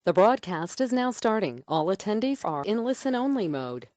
The broadcast is now starting. All attendees are in listen-only mode.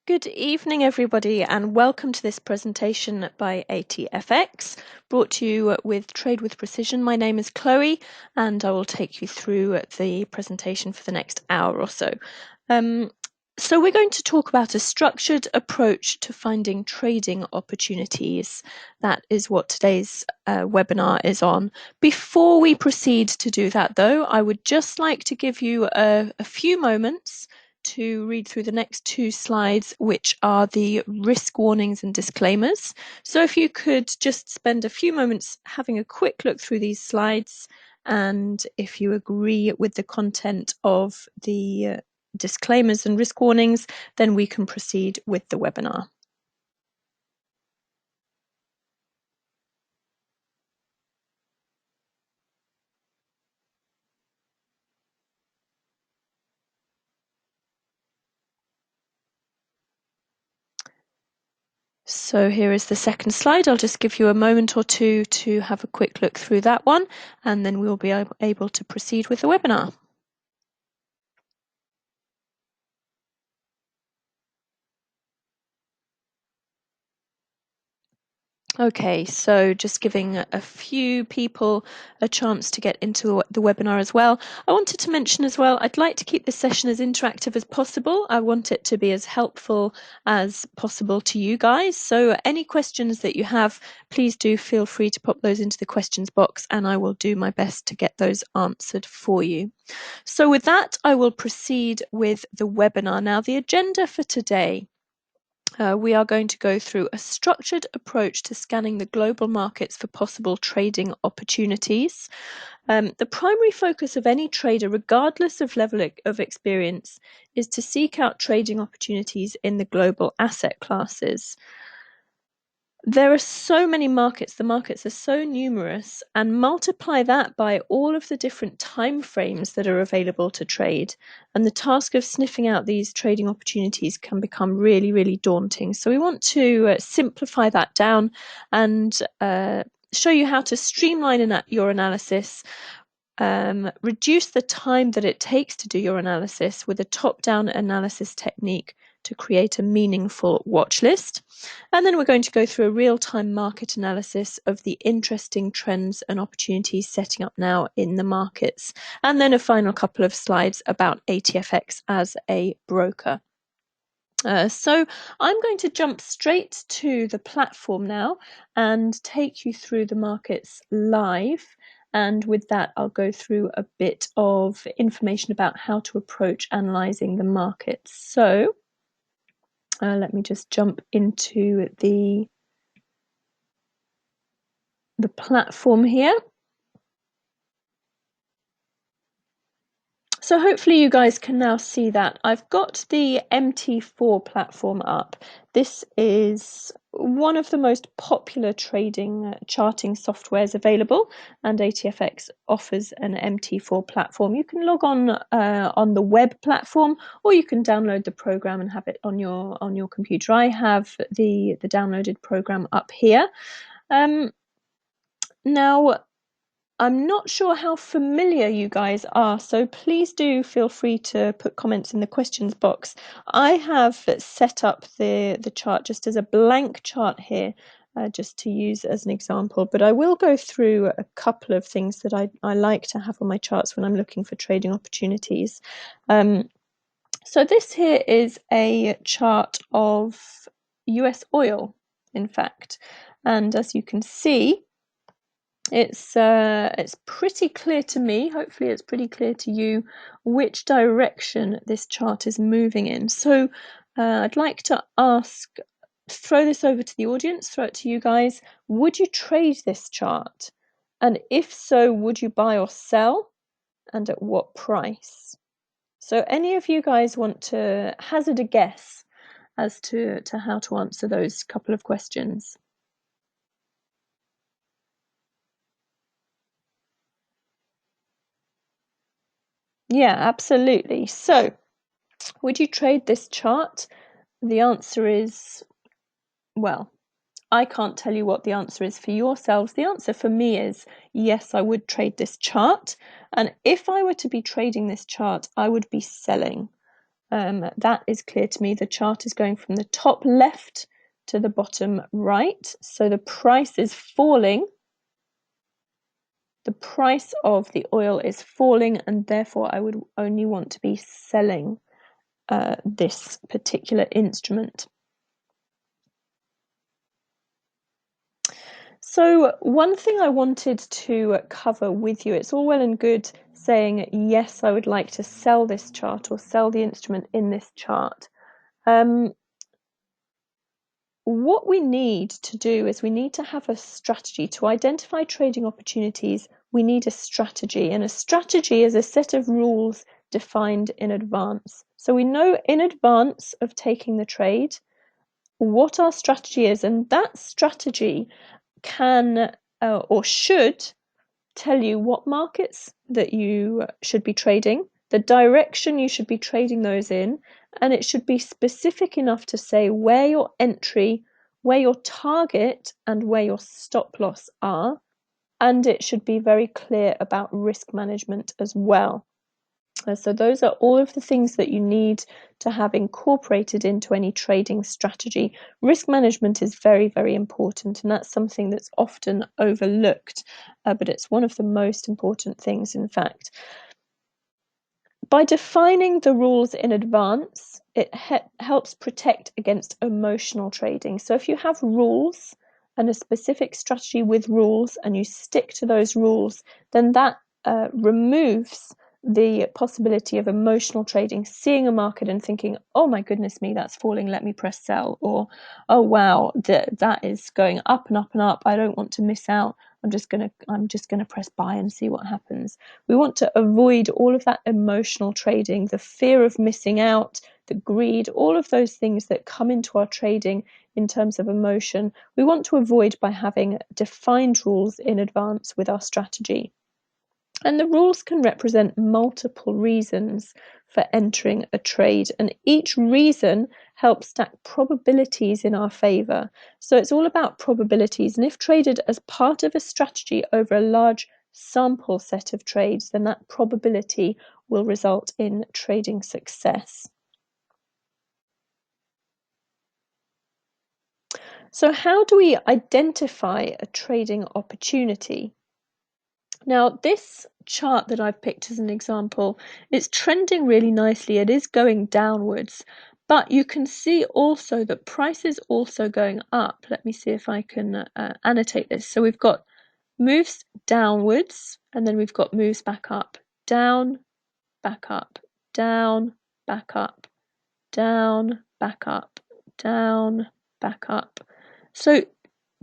Good evening, everybody, and welcome to this presentation by ATF X, brought to you with Trade with Precision. My name is Chloe, and I will take you through the presentation for the next hour or so. So we're going to talk about a structured approach to finding trading opportunities. That is what today's webinar is on. Before we proceed to do that, though, I would just like to give you a few moments to read through the next 2 slides, which are the risk warnings and disclaimers. So if you could just spend a few moments having a quick look through these slides, and if you agree with the content of the disclaimers and risk warnings, then we can proceed with the webinar. So here is the second slide. I'll just give you a moment or two to have a quick look through that one, and then we'll be able to proceed with the webinar. Okay, so just giving a few people a chance to get into the webinar as well. I wanted to mention as well, I'd like to keep this session as interactive as possible. I want it to be as helpful as possible to you guys. So any questions that you have, please do feel free to pop those into the questions box, and I will do my best to get those answered for you. So with that, I will proceed with the webinar. Now, the agenda for today. We are going to go through a structured approach to scanning the global markets for possible trading opportunities. The primary focus of any trader, regardless of level of experience, is to seek out trading opportunities in the global asset classes. There are so many markets, the markets are so numerous, and multiply that by all of the different time frames that are available to trade, and the task of sniffing out these trading opportunities can become really, really daunting. So we want to simplify that down and show you how to streamline your analysis, reduce the time that it takes to do your analysis with a top-down analysis technique to create a meaningful watch list. And then we're going to go through a real-time market analysis of the interesting trends and opportunities setting up now in the markets. And then a final couple of slides about ATF X as a broker. So I'm going to jump straight to the platform now and take you through the markets live. And with that, I'll go through a bit of information about how to approach analysing the markets. So let me just jump into the platform here. So hopefully you guys can now see that. I've got the Mt4 platform up. This is one of the most popular trading charting softwares available, and ATF X offers an Mt4 platform. You can log on the web platform, or you can download the program and have it on your computer. I have the downloaded program up here. Now, I'm not sure how familiar you guys are, so please do feel free to put comments in the questions box. I have set up the chart just as a blank chart here, just to use as an example, but I will go through a couple of things that I like to have on my charts when I'm looking for trading opportunities. So this here is a chart of US oil, in fact, and as you can see, it's pretty clear to me, hopefully it's pretty clear to you, which direction this chart is moving in. So I'd like to throw this over to the audience, throw it to you guys. Would you trade this chart? And if so, would you buy or sell? And at what price? So any of you guys want to hazard a guess as to how to answer those couple of questions? Yeah, absolutely. So, would you trade this chart? The answer is, well, I can't tell you what the answer is for yourselves. The answer for me is, yes, I would trade this chart. And if I were to be trading this chart, I would be selling. That is clear to me. The chart is going from the top left to the bottom right. So the price is falling. The price of the oil is falling, and therefore I would only want to be selling this particular instrument. So one thing I wanted to cover with you, it's all well and good saying, yes, I would like to sell this chart or sell the instrument in this chart. What we need to do is we need to have a strategy. To identify trading opportunities, we need a strategy, and a strategy is a set of rules defined in advance. So we know in advance of taking the trade what our strategy is, and that strategy can or should tell you what markets that you should be trading, the direction you should be trading those in, and it should be specific enough to say where your entry, where your target, and where your stop loss are, and it should be very clear about risk management as well. So those are all of the things that you need to have incorporated into any trading strategy. Risk management is very, very important, and that's something that's often overlooked, but it's one of the most important things, in fact. By defining the rules in advance, it helps protect against emotional trading. So if you have rules and a specific strategy with rules and you stick to those rules, then that removes the possibility of emotional trading, seeing a market and thinking, oh my goodness me, that's falling, let me press sell, or oh wow, that is going up and up and up, I don't want to miss out, I'm just gonna press buy and see what happens. We want to avoid all of that emotional trading, the fear of missing out, the greed, all of those things that come into our trading in terms of emotion. We want to avoid by having defined rules in advance with our strategy. And the rules can represent multiple reasons for entering a trade, and each reason helps stack probabilities in our favour. So it's all about probabilities, and if traded as part of a strategy over a large sample set of trades, then that probability will result in trading success. So how do we identify a trading opportunity? Now, this chart that I've picked as an example, it's trending really nicely. It is going downwards, but you can see also that price is also going up. Let me see if I can annotate this. So we've got moves downwards, and then we've got moves back up, down, back up, down, back up, down, back up, down, back up. So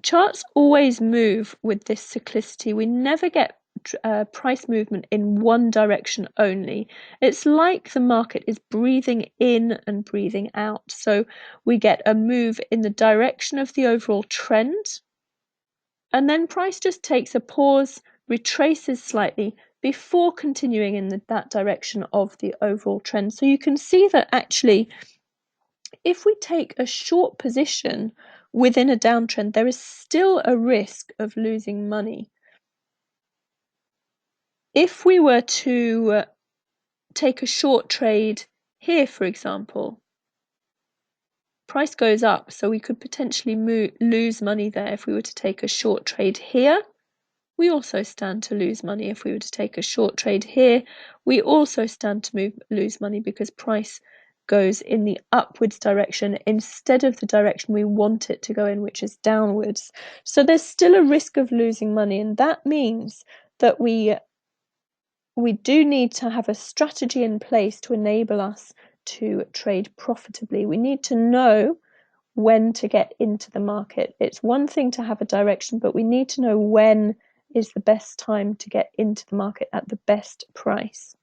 charts always move with this cyclicity. We never get price movement in one direction only. It's like the market is breathing in and breathing out. So we get a move in the direction of the overall trend, and then price just takes a pause, retraces slightly before continuing in that direction of the overall trend. So you can see that actually, if we take a short position within a downtrend, there is still a risk of losing money. If we were to take a short trade here, for example, price goes up, so we could potentially lose money there if we were to take a short trade here. We also stand to lose money if we were to take a short trade here. We also stand to lose money because price goes in the upwards direction instead of the direction we want it to go in, which is downwards. So there's still a risk of losing money, and that means that we do need to have a strategy in place to enable us to trade profitably. We need to know when to get into the market. It's one thing to have a direction, but we need to know when is the best time to get into the market at the best price.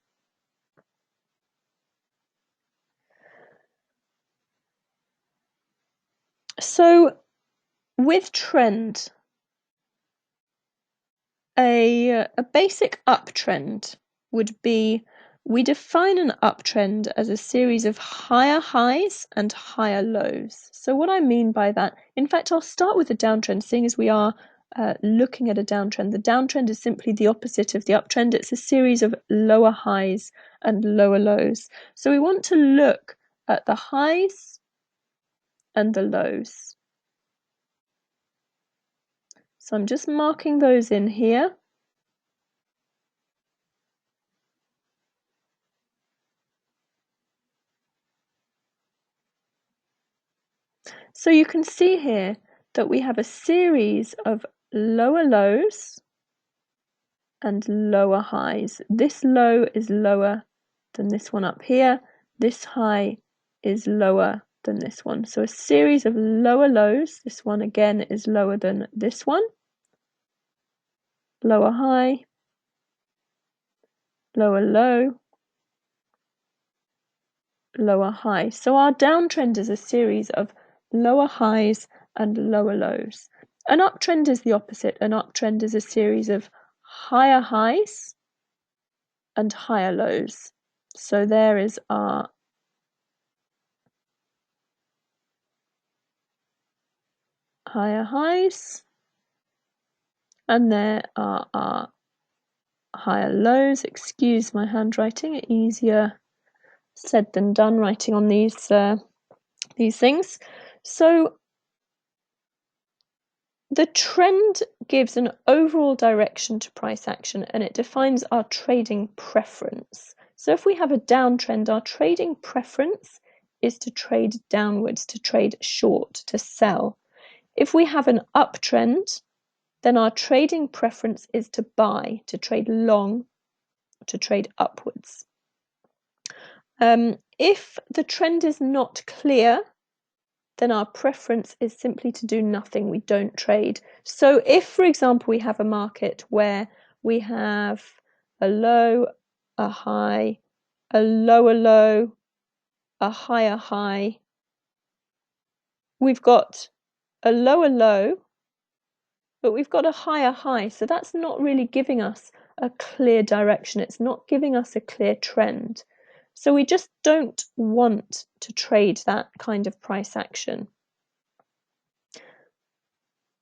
So with trend, a basic uptrend would be, we define an uptrend as a series of higher highs and higher lows. So what I mean by that, in fact, I'll start with a downtrend, seeing as we are looking at a downtrend. The downtrend is simply the opposite of the uptrend. It's a series of lower highs and lower lows. So we want to look at the highs and the lows. So I'm just marking those in here. So you can see here that we have a series of lower lows and lower highs. This low is lower than this one up here. This high is lower than this one. So a series of lower lows. This one again is lower than this one. Lower high, lower low, lower high. So our downtrend is a series of lower highs and lower lows. An uptrend is the opposite. An uptrend is a series of higher highs and higher lows. So there is our higher highs, and there are our higher lows. Excuse my handwriting, easier said than done writing on these things. So the trend gives an overall direction to price action, and it defines our trading preference. So if we have a downtrend, our trading preference is to trade downwards, to trade short, to sell. If we have an uptrend, then our trading preference is to buy, to trade long, to trade upwards. If the trend is not clear, then our preference is simply to do nothing. We don't trade. So if, for example, we have a market where we have a low, a high, a lower low, a higher high, we've got a lower low, but we've got a higher high. So that's not really giving us a clear direction. It's not giving us a clear trend. So we just don't want to trade that kind of price action.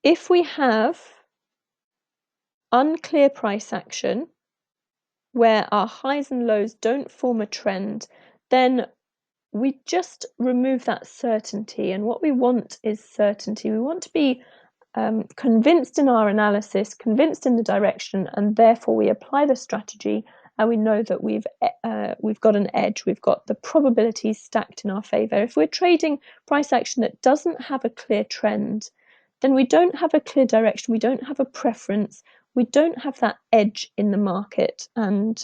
If we have unclear price action where our highs and lows don't form a trend, then we just remove that certainty. And what we want is certainty. We want to be convinced in our analysis, convinced in the direction, and therefore we apply the strategy and we know that we've got an edge. We've got the probabilities stacked in our favor. If we're trading price action that doesn't have a clear trend, then we don't have a clear direction, we don't have a preference, we don't have that edge in the market, and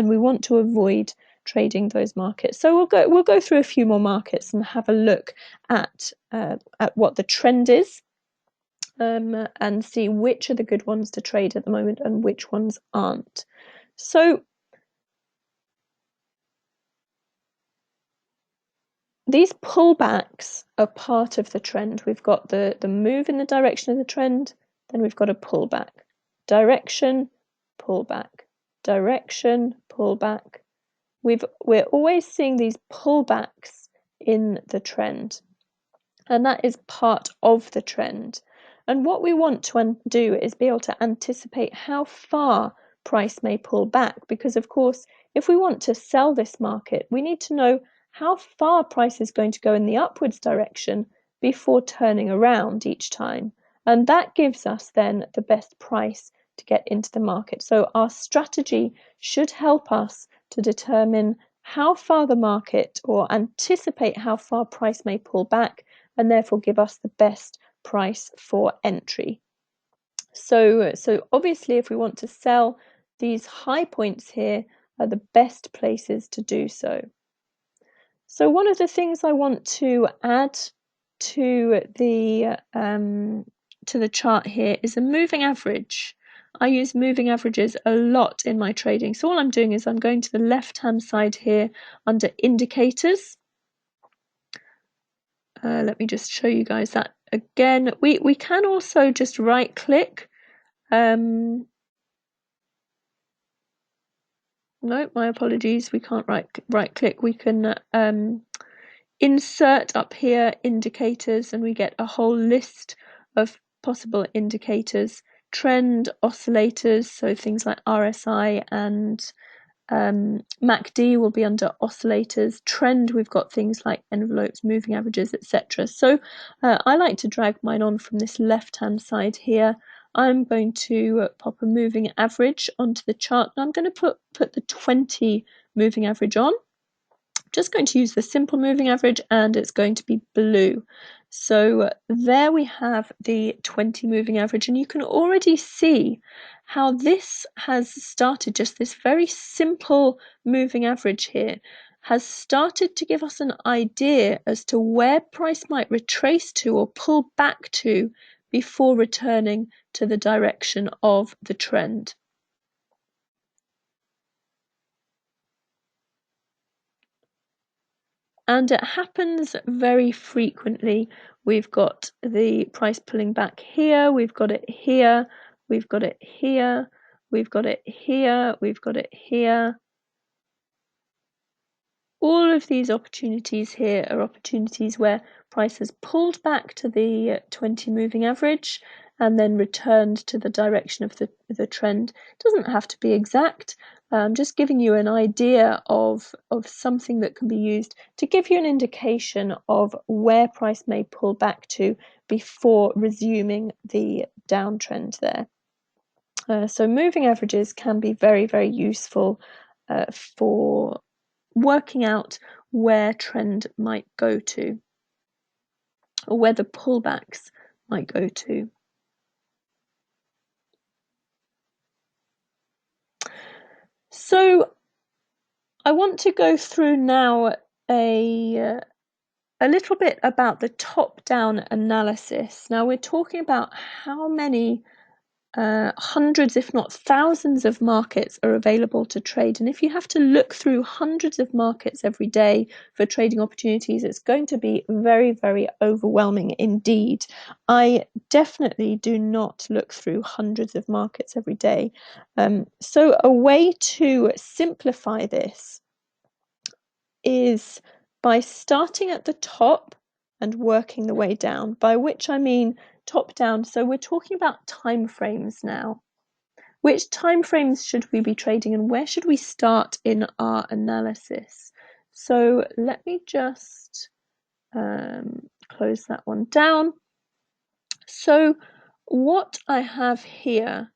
we want to avoid trading those markets. So we'll go through a few more markets and have a look at what the trend is, and see which are the good ones to trade at the moment and which ones aren't. So these pullbacks are part of the trend. We've got the move in the direction of the trend, then we've got a pullback. Direction, pullback. Direction, pullback. We're always seeing these pullbacks in the trend, and that is part of the trend. And what we want to do is be able to anticipate how far price may pull back, because of course, if we want to sell this market, we need to know how far price is going to go in the upwards direction before turning around each time. And that gives us then the best price to get into the market. So our strategy should help us to determine how far the market, or anticipate how far price may pull back, and therefore give us the best price for entry. So obviously, if we want to sell, these high points here are the best places to do so. So one of the things I want to add to the chart here is a moving average. I use moving averages a lot in my trading. So all I'm doing is I'm going to the left-hand side here under indicators. Let me just show you guys that again. We can also just right click. No, my apologies. We can't right click. We can insert up here indicators, and we get a whole list of possible indicators. Trend oscillators, so things like RSI and MACD will be under oscillators. Trend, we've got things like envelopes, moving averages, etc. So I like to drag mine on from this left-hand side here. I'm going to pop a moving average onto the chart. I'm going to put the 20 moving average on. just going to use the simple moving average, and it's going to be blue. So there we have the 20 moving average, and you can already see how this has started, just this very simple moving average here has started to give us an idea as to where price might retrace to or pull back to before returning to the direction of the trend. And it happens very frequently. We've got the price pulling back here, we've got it here, we've got it here, we've got it here, we've got it here. All of these opportunities here are opportunities where price has pulled back to the 20 moving average and then returned to the direction of the trend. It doesn't have to be exact. Just giving you an idea of something that can be used to give you an indication of where price may pull back to before resuming the downtrend there. So moving averages can be very, very useful for working out where trend might go to, or where the pullbacks might go to. So I want to go through now a little bit about the top-down analysis. Now we're talking about how many hundreds, if not thousands of markets are available to trade. And if you have to look through hundreds of markets every day for trading opportunities, it's going to be very, very overwhelming indeed. I definitely do not look through hundreds of markets every day. So a way to simplify this is by starting at the top and working the way down, by which I mean top down. So we're talking about time frames now. Which time frames should we be trading, and where should we start in our analysis? So let me just close that one down. So what I have here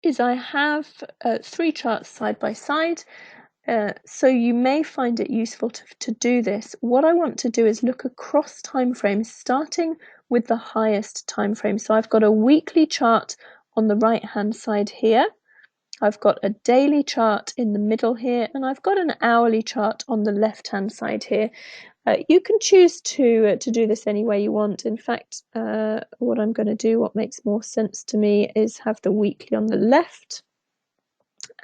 is I have 3 charts side by side. So you may find it useful to do this. What I want to do is look across time frames, starting with the highest time frame. So I've got a weekly chart on the right hand side here. I've got a daily chart in the middle here, and I've got an hourly chart on the left hand side here. You can choose to do this any way you want. In fact, what I'm going to do, what makes more sense to me, is have the weekly on the left,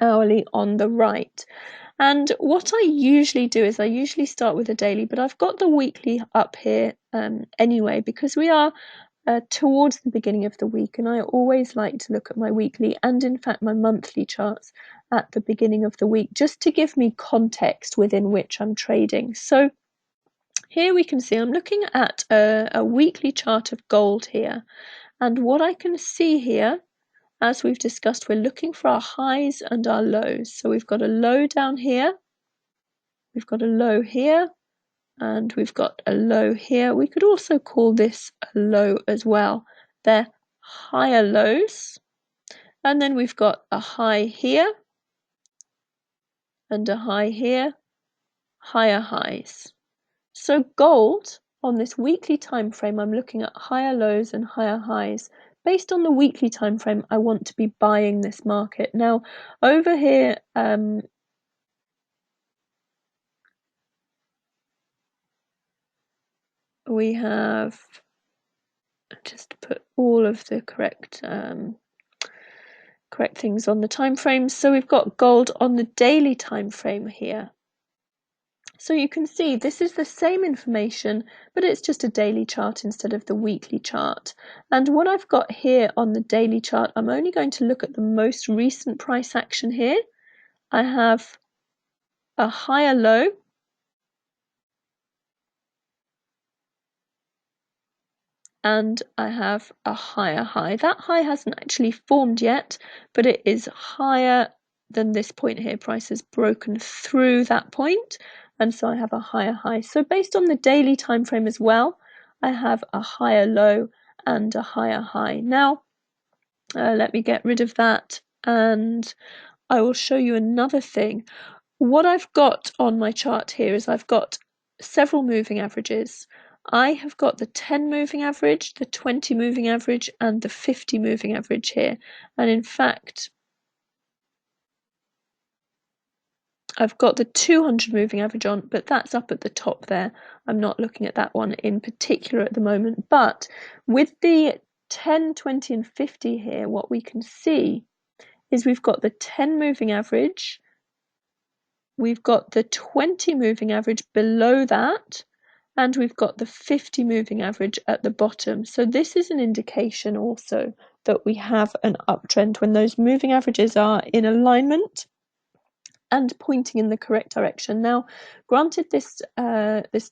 hourly on the right. And what I usually do is I usually start with a daily, but I've got the weekly up here anyway, because we are towards the beginning of the week, and I always like to look at my weekly and in fact my monthly charts at the beginning of the week, just to give me context within which I'm trading. So here we can see I'm looking at a weekly chart of gold here, and what I can see here, as we've discussed, we're looking for our highs and our lows. So we've got a low down here, we've got a low here, and we've got a low here. We could also call this a low as well. They're higher lows. And then we've got a high here and a high here, higher highs. So gold, on this weekly time frame, I'm looking at higher lows and higher highs. Based on the weekly time frame, I want to be buying this market. Now, over here, we have just put all of the correct things on the time frames. So we've got gold on the daily time frame here. So you can see this is the same information, but it's just a daily chart instead of the weekly chart. And what I've got here on the daily chart, I'm only going to look at the most recent price action here. I have a higher low, and I have a higher high. That high hasn't actually formed yet, but it is higher than this point here. Price has broken through that point, and so I have a higher high. So based on the daily time frame as well, I have a higher low and a higher high. Now, let me get rid of that, and I will show you another thing. What I've got on my chart here is I've got several moving averages. I have got the 10 moving average, the 20 moving average, and the 50 moving average here. And in fact, I've got the 200 moving average on, but that's up at the top there. I'm not looking at that one in particular at the moment. But with the 10, 20, and 50 here, what we can see is we've got the 10 moving average, we've got the 20 moving average below that, and we've got the 50 moving average at the bottom. So this is an indication also that we have an uptrend when those moving averages are in alignment and pointing in the correct direction. Now, granted, this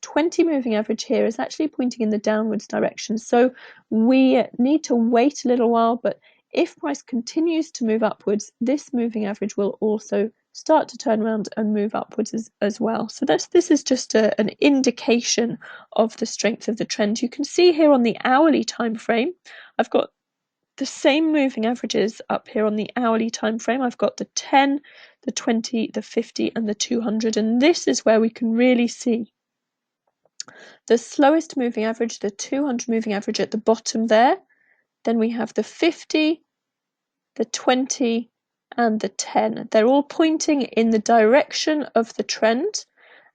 20 moving average here is actually pointing in the downwards direction, so we need to wait a little while, but if price continues to move upwards, this moving average will also start to turn around and move upwards as well. So this is just an indication of the strength of the trend. You can see here on the hourly time frame, I've got the same moving averages up here on the hourly time frame. I've got the 10, the 20, the 50, and the 200, and this is where we can really see the slowest moving average, the 200 moving average at the bottom there. Then we have the 50, the 20, and the 10. They're all pointing in the direction of the trend,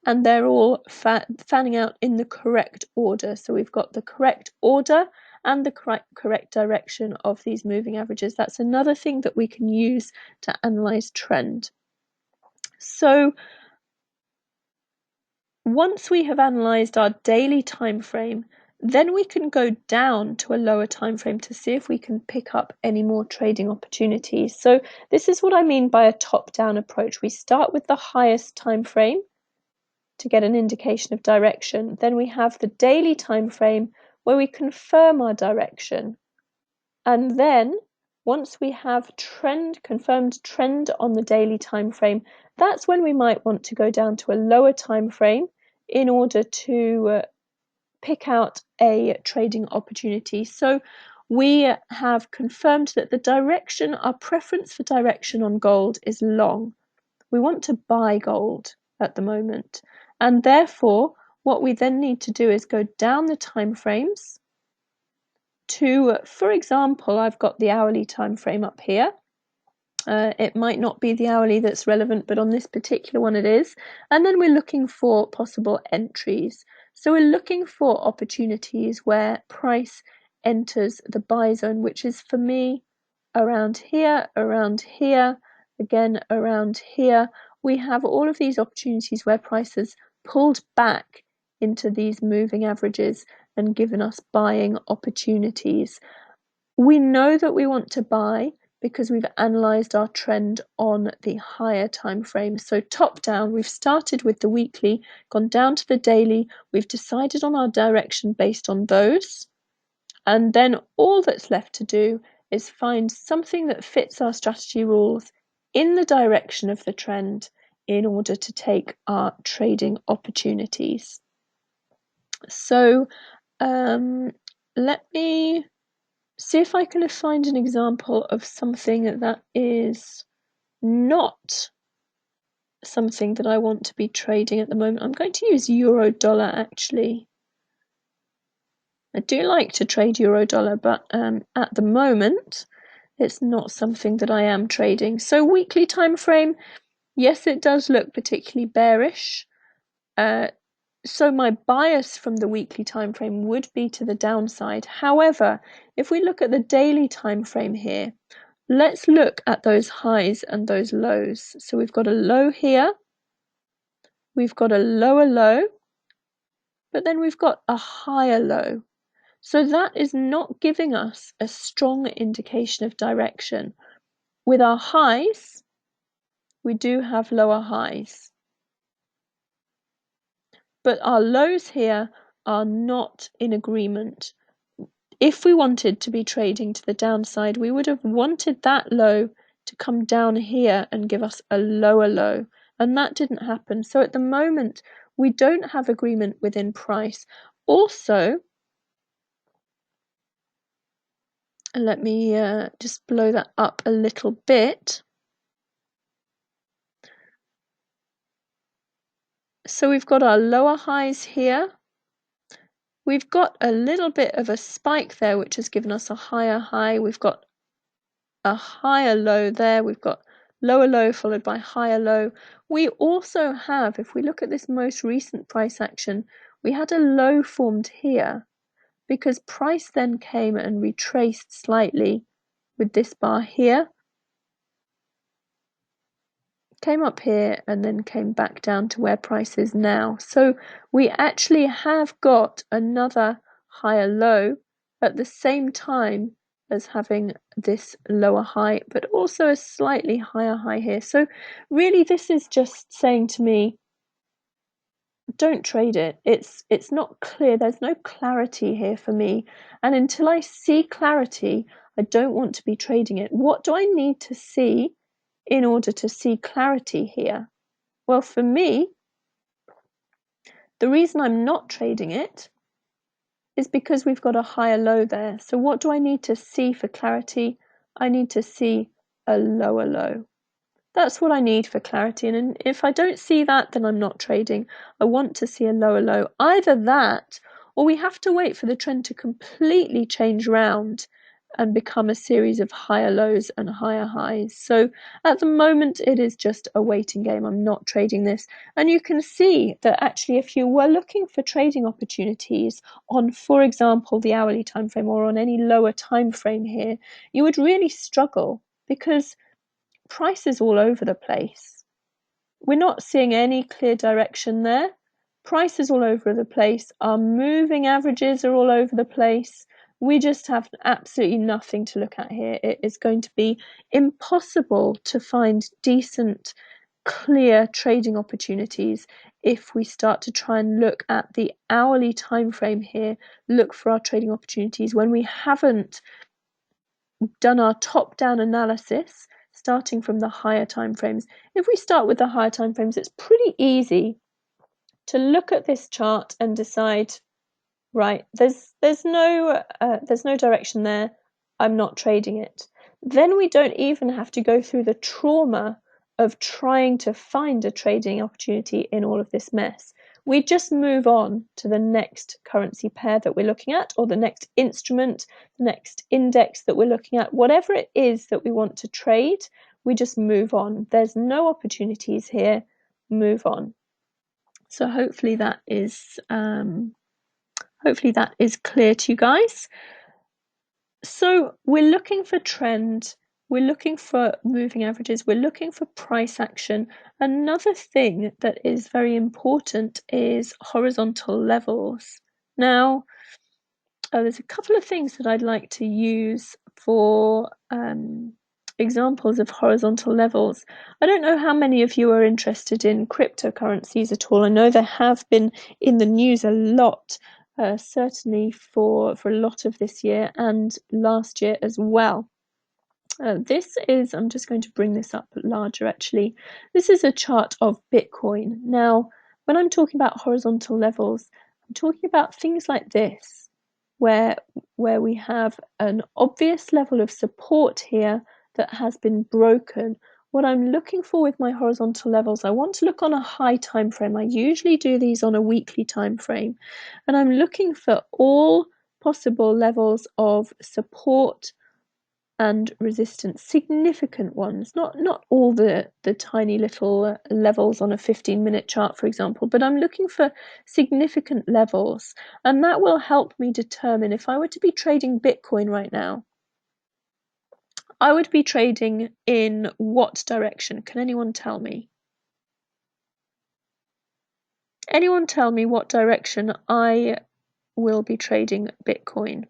and they're all fanning out in the correct order. So we've got the correct order and the correct direction of these moving averages. That's another thing that we can use to analyze trend. So once we have analyzed our daily time frame, then we can go down to a lower time frame to see if we can pick up any more trading opportunities. So this is what I mean by a top-down approach. We start with the highest time frame to get an indication of direction. Then we have the daily time frame where we confirm our direction. And then once we have confirmed trend on the daily time frame, that's when we might want to go down to a lower time frame in order to pick out a trading opportunity. So we have confirmed that the direction, our preference for direction on gold is long. We want to buy gold at the moment. And therefore, what we then need to do is go down the time frames to, for example, I've got the hourly time frame up here. It might not be the hourly that's relevant, but on this particular one it is. And then we're looking for possible entries. So we're looking for opportunities where price enters the buy zone, which is for me around here, again around here. We have all of these opportunities where price has pulled back into these moving averages and given us buying opportunities. We know that we want to buy because we've analysed our trend on the higher time frame. So top down, we've started with the weekly, gone down to the daily, we've decided on our direction based on those, and then all that's left to do is find something that fits our strategy rules in the direction of the trend in order to take our trading opportunities. So let me see if I can find an example of something that is not something that I want to be trading at the moment. I'm going to use euro dollar actually. I do like to trade euro dollar, but at the moment it's not something that I am trading. So weekly time frame, yes, it does look particularly bearish. So my bias from the weekly time frame would be to the downside. However, if we look at the daily time frame here, let's look at those highs and those lows. So we've got a low here, we've got a lower low, but then we've got a higher low. So that is not giving us a strong indication of direction. With our highs, we do have lower highs. But our lows here are not in agreement. If we wanted to be trading to the downside, we would have wanted that low to come down here and give us a lower low, and that didn't happen. So at the moment, we don't have agreement within price. Also, let me just blow that up a little bit. So we've got our lower highs here. We've got a little bit of a spike there, which has given us a higher high. We've got a higher low there. We've got lower low followed by higher low. We also have, if we look at this most recent price action, we had a low formed here because price then came and retraced slightly with this bar here, came up here and then came back down to where price is now. So we actually have got another higher low at the same time as having this lower high, but also a slightly higher high here. So really this is just saying to me, don't trade it. It's not clear. There's no clarity here for me. And until I see clarity, I don't want to be trading it. What do I need to see in order to see clarity here? Well, for me, the reason I'm not trading it is because we've got a higher low there. So what do I need to see for clarity? I need to see a lower low. That's what I need for clarity. And if I don't see that, then I'm not trading. I want to see a lower low. Either that, or we have to wait for the trend to completely change round and become a series of higher lows and higher highs. So at the moment, it is just a waiting game. I'm not trading this. And you can see that actually, if you were looking for trading opportunities on, for example, the hourly time frame or on any lower time frame here, you would really struggle because price is all over the place. We're not seeing any clear direction there. Price is all over the place. Our moving averages are all over the place. We just have absolutely nothing to look at here. It is going to be impossible to find decent, clear trading opportunities if we start to try and look at the hourly time frame here, look for our trading opportunities when we haven't done our top-down analysis starting from the higher time frames. If we start with the higher time frames, it's pretty easy to look at this chart and decide, right, there's no direction there. I'm not trading it. Then we don't even have to go through the trauma of trying to find a trading opportunity in all of this mess. We just move on to the next currency pair that we're looking at, or the next instrument, the next index that we're looking at, whatever it is that we want to trade, we just move on. There's no opportunities here, move on. So hopefully that is clear to you guys. So we're looking for trend, we're looking for moving averages, we're looking for price action. Another thing that is very important is horizontal levels. Now, there's a couple of things that I'd like to use for examples of horizontal levels. I don't know how many of you are interested in cryptocurrencies at all. I know they have been in the news a lot, certainly for a lot of this year and last year as well. This is, I'm just going to bring this up larger actually. This is a chart of Bitcoin. Now, when I'm talking about horizontal levels, I'm talking about things like this, where we have an obvious level of support here that has been broken. What I'm looking for with my horizontal levels, I want to look on a high time frame. I usually do these on a weekly time frame, and I'm looking for all possible levels of support and resistance, significant ones, not all the tiny little levels on a 15-minute chart, for example, but I'm looking for significant levels, and that will help me determine if I were to be trading Bitcoin right now, I would be trading in what direction? Can anyone tell me? Anyone tell me what direction I will be trading Bitcoin?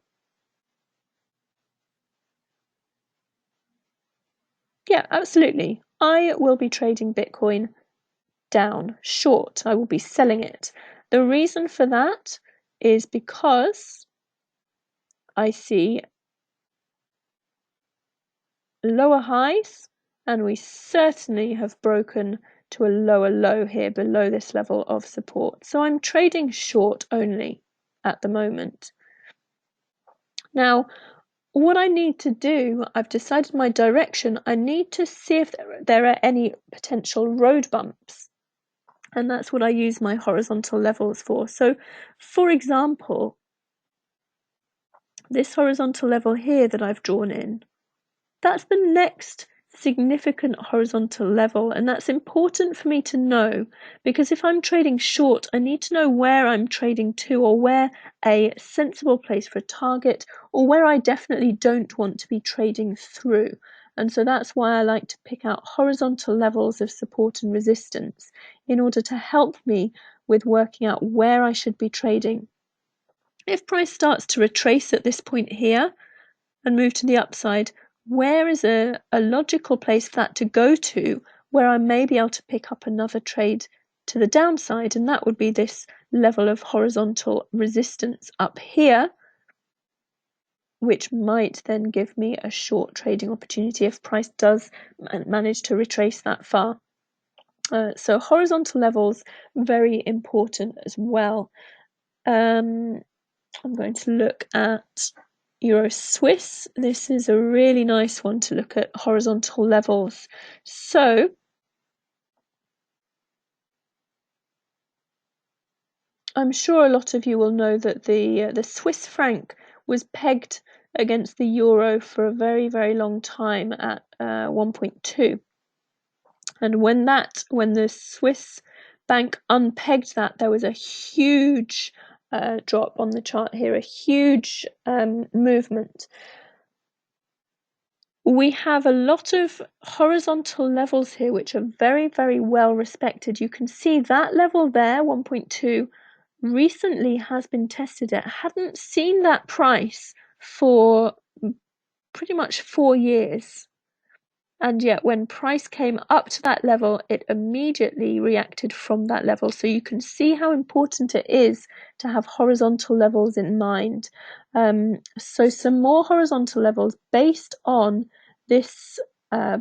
Yeah, absolutely. I will be trading Bitcoin down, short. I will be selling it. The reason for that is because I see lower highs, and we certainly have broken to a lower low here below this level of support. So I'm trading short only at the moment. Now, what I need to do, I've decided my direction. I need to see if there are any potential road bumps. And that's what I use my horizontal levels for. So, for example, this horizontal level here that I've drawn in, that's the next significant horizontal level, and that's important for me to know, because if I'm trading short, I need to know where I'm trading to, or where a sensible place for a target, or where I definitely don't want to be trading through. And so that's why I like to pick out horizontal levels of support and resistance in order to help me with working out where I should be trading. If price starts to retrace at this point here and move to the upside, where is a logical place for that to go to, where I may be able to pick up another trade to the downside? And that would be this level of horizontal resistance up here, which might then give me a short trading opportunity if price does manage to retrace that far. So horizontal levels, very important as well. I'm going to look at Euro Swiss. This is a really nice one to look at horizontal levels. So I'm sure a lot of you will know that the Swiss franc was pegged against the euro for a very, very long time at 1.2. And when the Swiss bank unpegged that, there was a huge drop on the chart here, a huge movement. We have a lot of horizontal levels here which are very, very well respected. You can see that level there, 1.2, recently has been tested. It hadn't seen that price for pretty much 4 years. And yet when price came up to that level, it immediately reacted from that level. So you can see how important it is to have horizontal levels in mind. So some more horizontal levels based on this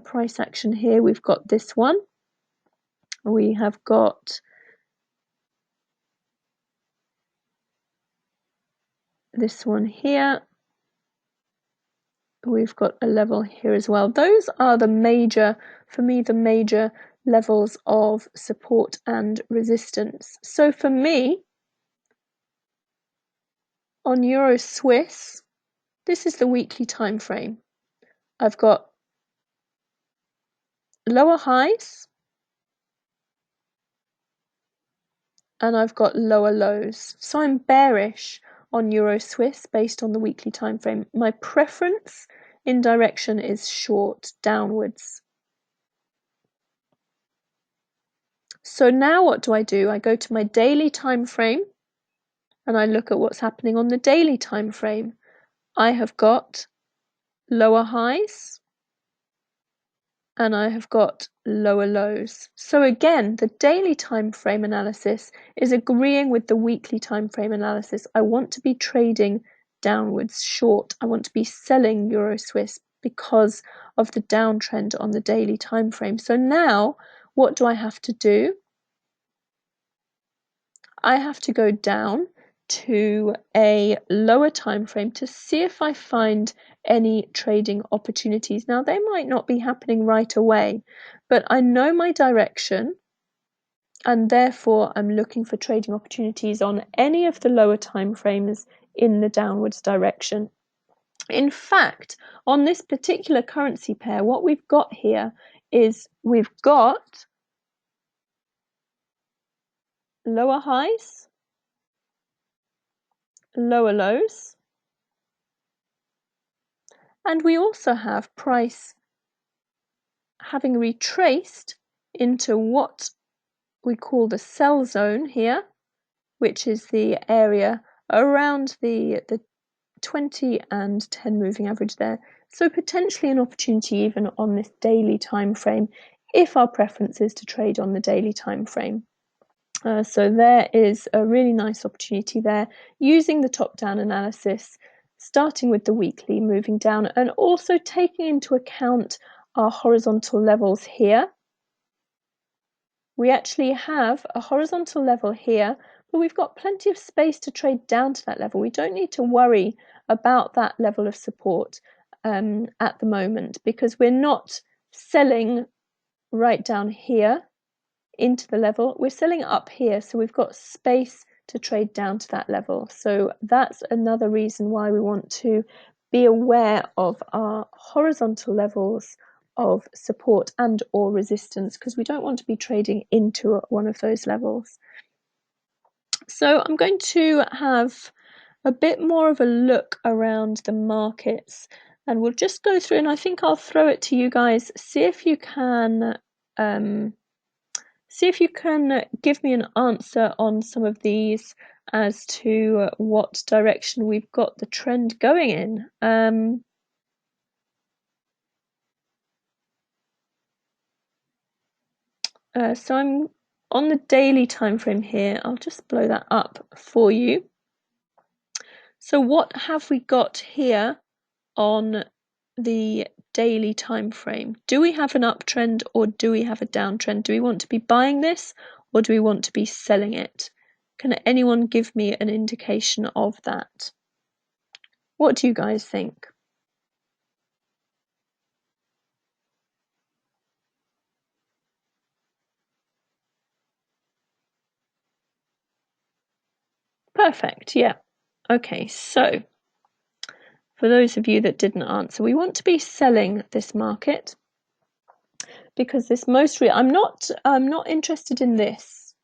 price action here. We've got this one. We have got this one here. We've got a level here as well. Those are the major, for me, the major levels of support and resistance. So for me, on Euro Swiss, this is the weekly time frame. I've got lower highs and I've got lower lows. So I'm bearish on Euro Swiss based on the weekly time frame. My preference in direction is short, downwards. So now what do? I go to my daily time frame and I look at what's happening on the daily time frame. I have got lower highs and I have got lower lows. So again, the daily time frame analysis is agreeing with the weekly time frame analysis. I want to be trading downwards short. I want to be selling Euro Swiss because of the downtrend on the daily time frame. So now what do I have to do? I have to go down to a lower time frame to see if I find any trading opportunities. Now they might not be happening right away, but I know my direction and therefore I'm looking for trading opportunities on any of the lower time frames in the downwards direction. In fact, on this particular currency pair, what we've got here is we've got lower highs, lower lows, and we also have price having retraced into what we call the sell zone here, which is the area around the 20 and 10 moving average there. So potentially an opportunity even on this daily time frame if our preference is to trade on the daily time frame. So there is a really nice opportunity there using the top-down analysis, starting with the weekly, moving down, and also taking into account our horizontal levels here. We actually have a horizontal level here, but we've got plenty of space to trade down to that level. We don't need to worry about that level of support at the moment because we're not selling right down here into the level. We're selling up here, so we've got space to trade down to that level. So that's another reason why we want to be aware of our horizontal levels of support and or resistance, because we don't want to be trading into one of those levels. So I'm going to have a bit more of a look around the markets, and we'll just go through, and I think I'll throw it to you guys. See if you can give me an answer on some of these as to what direction we've got the trend going in. So I'm on the daily time frame here. I'll just blow that up for you. So what have we got here on the daily time frame? Do we have an uptrend or do we have a downtrend? Do we want to be buying this or do we want to be selling it? Can anyone give me an indication of that? What do you guys think? Perfect, yeah. Okay, so for those of you that didn't answer, we want to be selling this market because this I'm not interested in this.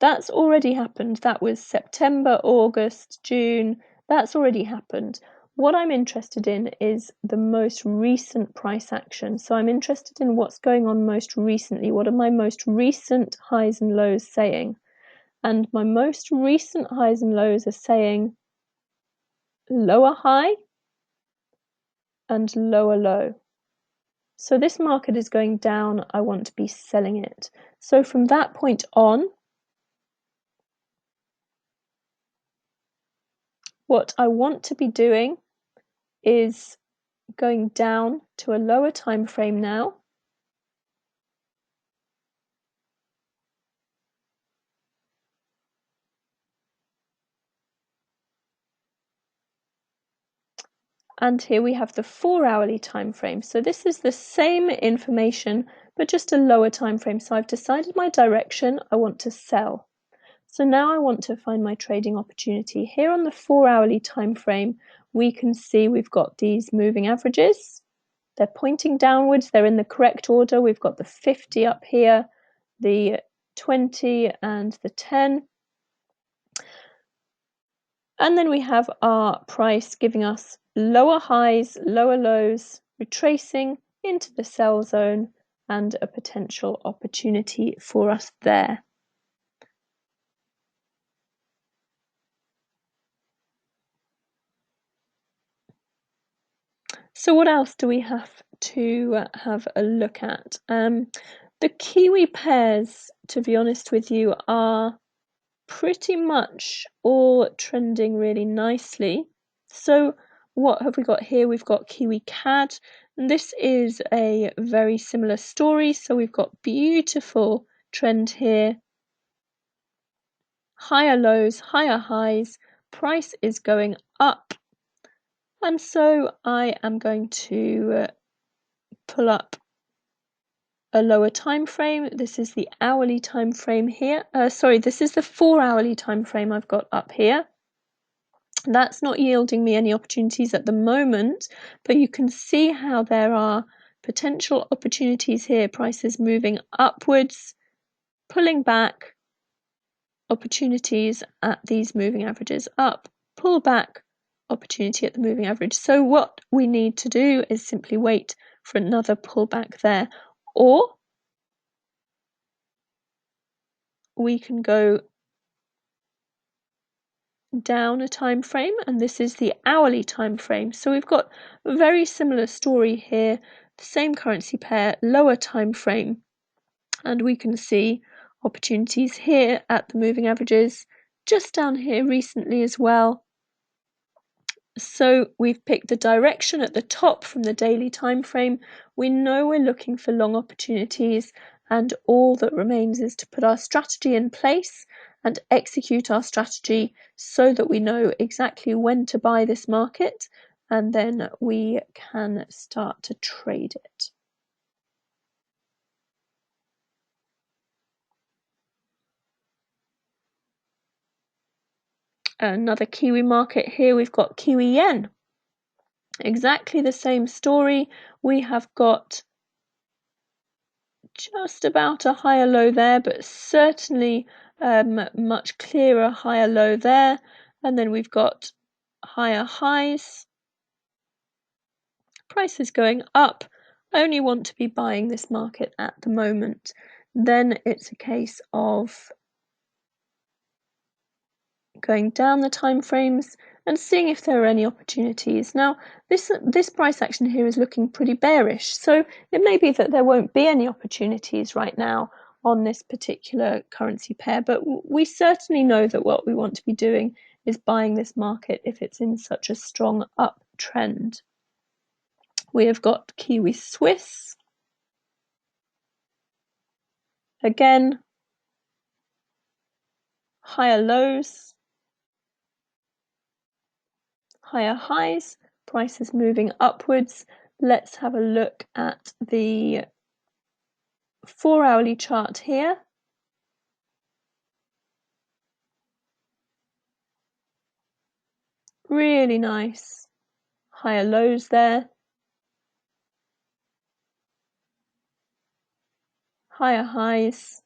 That's already happened. That was September, August, June. That's already happened. What I'm interested in is the most recent price action. So I'm interested in what's going on most recently. What are my most recent highs and lows saying? And my most recent highs and lows are saying lower high and lower low. So this market is going down. I want to be selling it. So from that point on, what I want to be doing is going down to a lower time frame now. And here we have the 4-hourly time frame. So this is the same information, but just a lower time frame. So I've decided my direction. I want to sell. So now I want to find my trading opportunity. Here on the 4-hourly time frame, we can see we've got these moving averages. They're pointing downwards. They're in the correct order. We've got the 50 up here, the 20 and the 10. And then we have our price giving us lower highs, lower lows, retracing into the sell zone and a potential opportunity for us there. So what else do we have to have a look at? The Kiwi pairs, to be honest with you, are pretty much all trending really nicely. So what have we got here? We've got Kiwi CAD, and this is a very similar story. So we've got beautiful trend here, higher lows, higher highs, price is going up. And so I am going to pull up a lower time frame. This is the hourly time frame here. This is the 4-hourly time frame I've got up here. That's not yielding me any opportunities at the moment, but you can see how there are potential opportunities here. Prices moving upwards, pulling back, opportunities at these moving averages up, pull back, opportunity at the moving average. So what we need to do is simply wait for another pullback there, or we can go down a time frame, and this is the hourly time frame. So we've got a very similar story here, the same currency pair, lower time frame, and we can see opportunities here at the moving averages, just down here recently as well. So we've picked the direction at the top from the daily time frame. We know we're looking for long opportunities, and all that remains is to put our strategy in place and execute our strategy so that we know exactly when to buy this market, and then we can start to trade it. Another Kiwi market here, we've got Kiwi yen. Exactly the same story. We have got just about a higher low there, but certainly much clearer higher low there. And then we've got higher highs. Price is going up. I only want to be buying this market at the moment. Then it's a case of going down the time frames and seeing if there are any opportunities. Now, this price action here is looking pretty bearish, so it may be that there won't be any opportunities right now on this particular currency pair, but we certainly know that what we want to be doing is buying this market if it's in such a strong uptrend. We have got Kiwi Swiss. Again, higher lows, higher highs, prices moving upwards. Let's have a look at the 4-hourly chart here. Really nice. Higher lows there. Higher highs.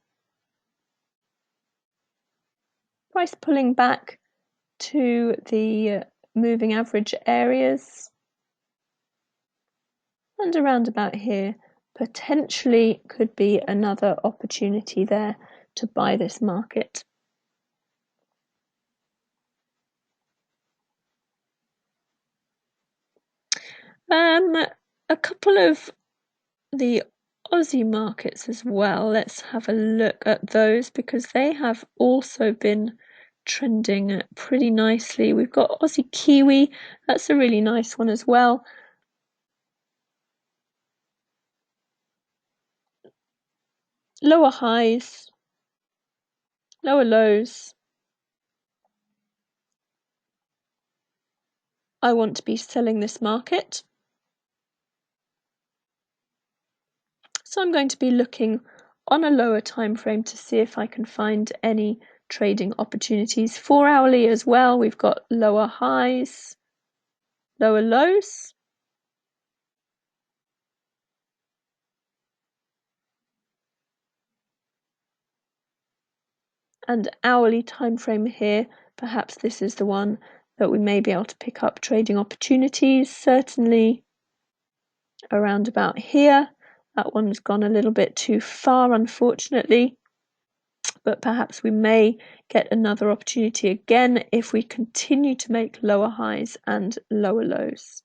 Price pulling back to the moving average areas. And around about here, potentially could be another opportunity there to buy this market. A couple of the Aussie markets as well. Let's have a look at those because they have also been trending pretty nicely. We've got Aussie Kiwi. That's a really nice one as well. Lower highs, lower lows. I want to be selling this market. So I'm going to be looking on a lower time frame to see if I can find any trading opportunities. 4-hourly as well, we've got lower highs, lower lows. And hourly time frame here, perhaps this is the one that we may be able to pick up trading opportunities. Certainly around about here. That one's gone a little bit too far, unfortunately, but perhaps we may get another opportunity again if we continue to make lower highs and lower lows.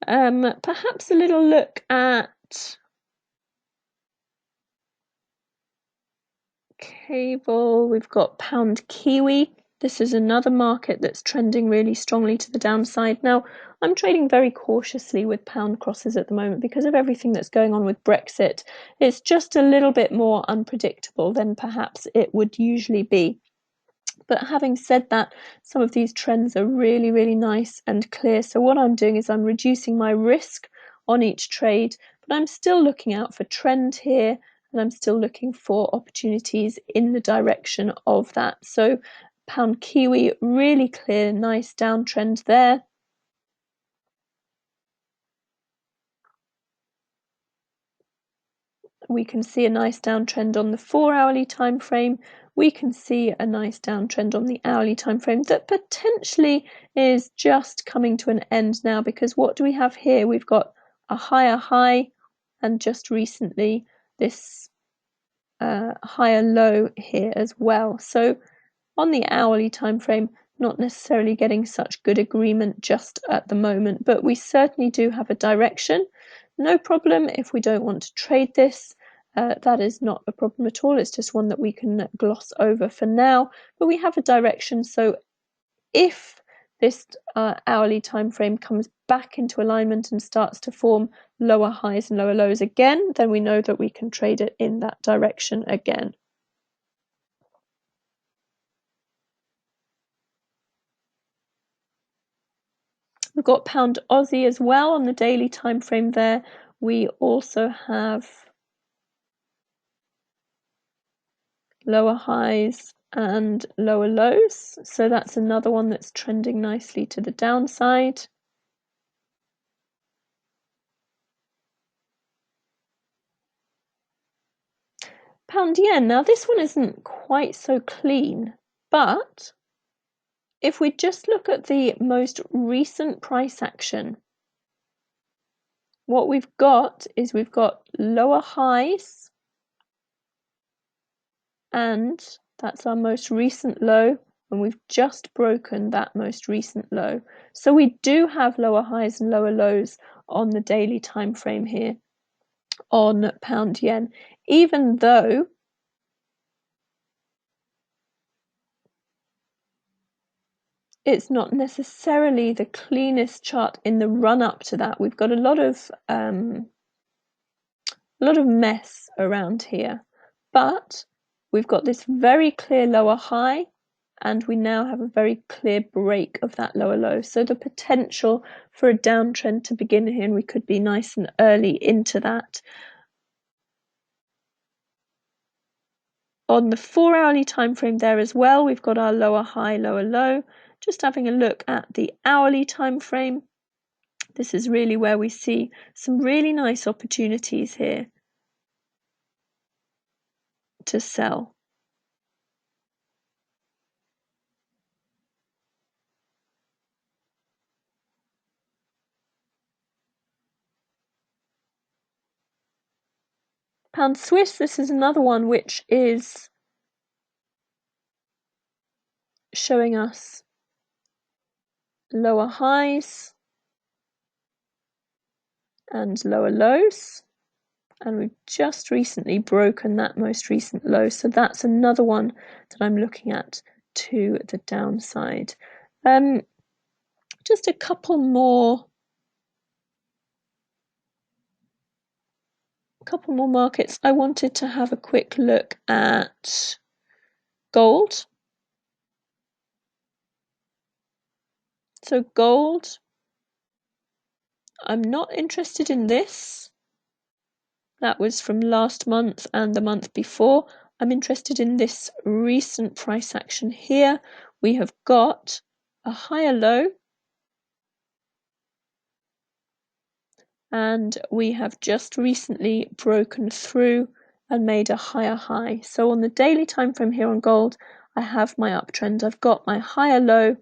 Perhaps a little look at cable. We've got pound Kiwi. This is another market that's trending really strongly to the downside. Now, I'm trading very cautiously with pound crosses at the moment because of everything that's going on with Brexit. It's just a little bit more unpredictable than perhaps it would usually be. But having said that, some of these trends are really, really nice and clear. So what I'm doing is I'm reducing my risk on each trade, but I'm still looking out for trend here, and I'm still looking for opportunities in the direction of that. So pound Kiwi, really clear, nice downtrend there. We can see a nice downtrend on the 4-hourly time frame. We can see a nice downtrend on the hourly time frame that potentially is just coming to an end now, because what do we have here? We've got a higher high and just recently this higher low here as well. So on the hourly time frame, not necessarily getting such good agreement just at the moment, but we certainly do have a direction. No problem if we don't want to trade this. That is not a problem at all. It's just one that we can gloss over for now, but we have a direction. So if this hourly time frame comes back into alignment and starts to form lower highs and lower lows again, then we know that we can trade it in that direction again. We've got pound Aussie as well on the daily time frame there. We also have lower highs and lower lows. So that's another one that's trending nicely to the downside. Pound yen. Now this one isn't quite so clean, but if we just look at the most recent price action, what we've got is we've got lower highs, and that's our most recent low, and we've just broken that most recent low. So we do have lower highs and lower lows on the daily time frame here on pound yen, even though it's not necessarily the cleanest chart in the run up to that. We've got a lot of mess around here, but we've got this very clear lower high, and we now have a very clear break of that lower low. So the potential for a downtrend to begin here, and we could be nice and early into that. On the 4-hourly time frame there as well, we've got our lower high, lower low. Just having a look at the hourly time frame, this is really where we see some really nice opportunities here to sell. Pound Swiss, this is another one which is showing us lower highs and lower lows, and we've just recently broken that most recent low, so that's another one that I'm looking at to the downside. Just a couple more markets. I wanted to have a quick look at gold. So gold, I'm not interested in this. That was from last month and the month before. I'm interested in this recent price action here. We have got a higher low, and we have just recently broken through and made a higher high. So on the daily time frame here on gold, I have my uptrend. I've got my higher low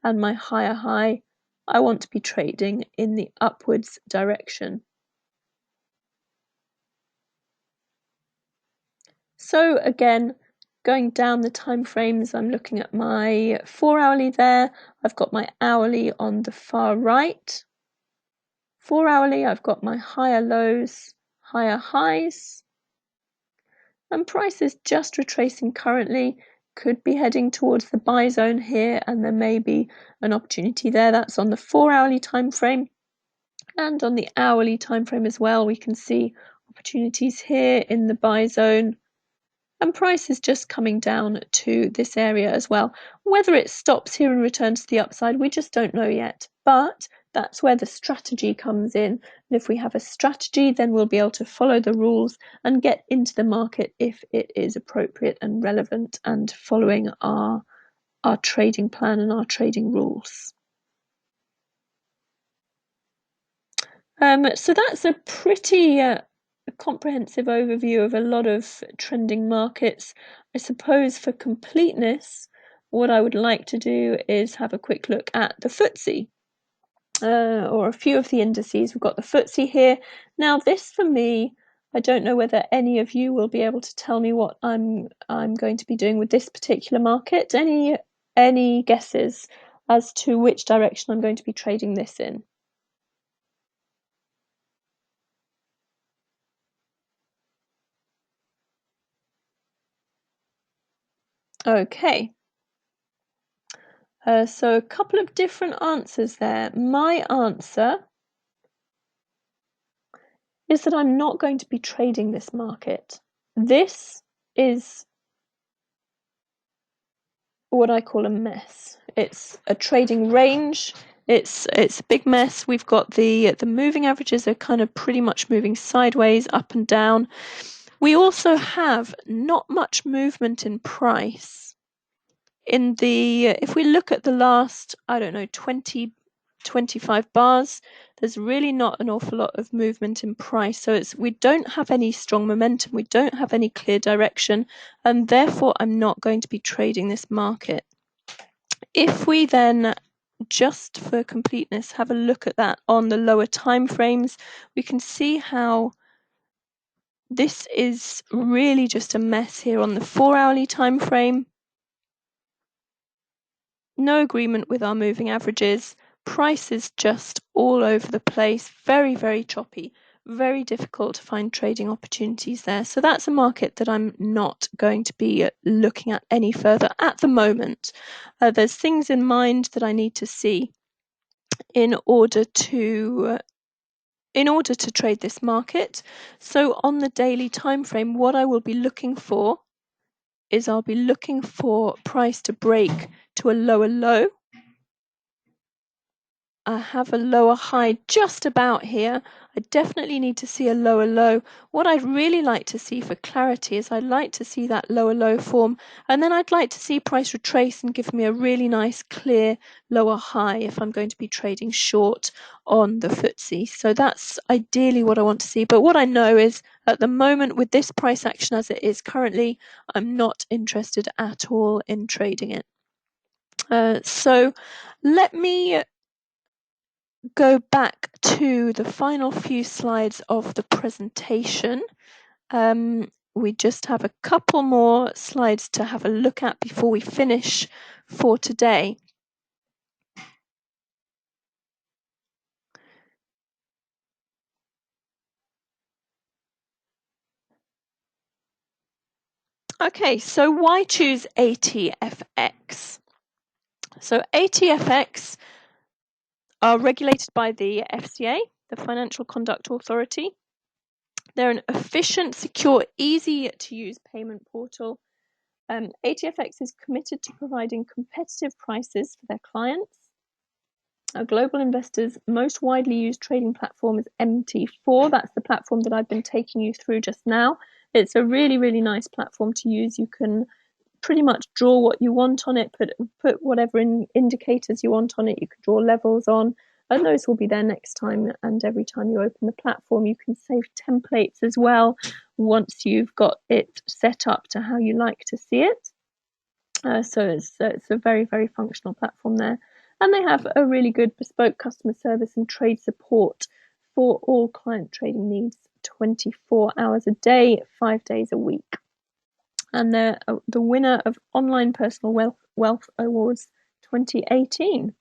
and my higher high. I want to be trading in the upwards direction. So again, going down the time frames, I'm looking at my 4-hourly there. I've got my hourly on the far right. 4-hourly, I've got my higher lows, higher highs. And price is just retracing currently. Could be heading towards the buy zone here, and there may be an opportunity there. That's on the 4-hourly time frame. And on the hourly time frame as well, we can see opportunities here in the buy zone. And price is just coming down to this area as well. Whether it stops here and returns to the upside, we just don't know yet. But that's where the strategy comes in. And if we have a strategy, then we'll be able to follow the rules and get into the market if it is appropriate and relevant and following our trading plan and our trading rules. So that's a pretty comprehensive overview of a lot of trending markets. I suppose for completeness, what I would like to do is have a quick look at the FTSE, or a few of the indices. We've got the FTSE here. Now this for me, I don't know whether any of you will be able to tell me what I'm going to be doing with this particular market. Any guesses as to which direction I'm going to be trading this in? Okay. So a couple of different answers there. My answer is that I'm not going to be trading this market. This is what I call a mess. It's a trading range. It's a big mess. We've got the moving averages are kind of pretty much moving sideways, up and down. We also have not much movement in price. If we look at the last, I don't know, 20, 25 bars, there's really not an awful lot of movement in price. So we don't have any strong momentum, we don't have any clear direction, and therefore I'm not going to be trading this market. If we then, just for completeness, have a look at that on the lower time frames, we can see how this is really just a mess here on the 4-hourly time frame. No agreement with our moving averages. Price is just all over the place, very, very choppy, very difficult to find trading opportunities there. So that's a market that I'm not going to be looking at any further at the moment. There's things in mind that I need to see in order to trade this market. So on the daily time frame, what I will be looking for is I'll be looking for price to break to a lower low. I have a lower high just about here. I definitely need to see a lower low. What I'd really like to see for clarity is I'd like to see that lower low form, and then I'd like to see price retrace and give me a really nice clear lower high if I'm going to be trading short on the FTSE. So that's ideally what I want to see. But what I know is at the moment, with this price action as it is currently, I'm not interested at all in trading it. So let me go back to the final few slides of the presentation. We just have a couple more slides to have a look at before we finish for today. Okay, so why choose ATF X? So ATF X are regulated by the FCA, the Financial Conduct Authority. They're an efficient, secure, easy-to-use payment portal. ATF X is committed to providing competitive prices for their clients. A global investors' most widely used trading platform is Mt4. That's the platform that I've been taking you through just now. It's a really, really nice platform to use. You can pretty much draw what you want on it, put whatever indicators you want on it. You can draw levels on, and those will be there next time. And every time you open the platform, you can save templates as well once you've got it set up to how you like to see it. So it's a very, very functional platform there. And they have a really good bespoke customer service and trade support for all client trading needs 24 hours a day, 5 days a week. And they're the winner of Online Personal Wealth Awards 2018.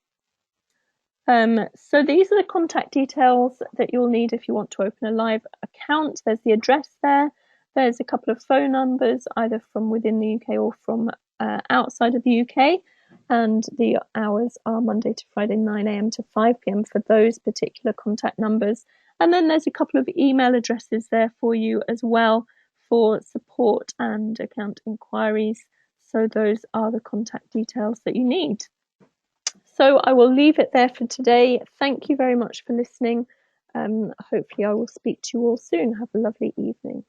So these are the contact details that you'll need if you want to open a live account. There's the address there. There's a couple of phone numbers, either from within the UK or from outside of the UK. And the hours are Monday to Friday, 9 a.m. to 5 p.m. for those particular contact numbers. And then there's a couple of email addresses there for you as well for support and account inquiries. So those are the contact details that you need. So I will leave it there for today. Thank you very much for listening. Hopefully I will speak to you all soon. Have a lovely evening.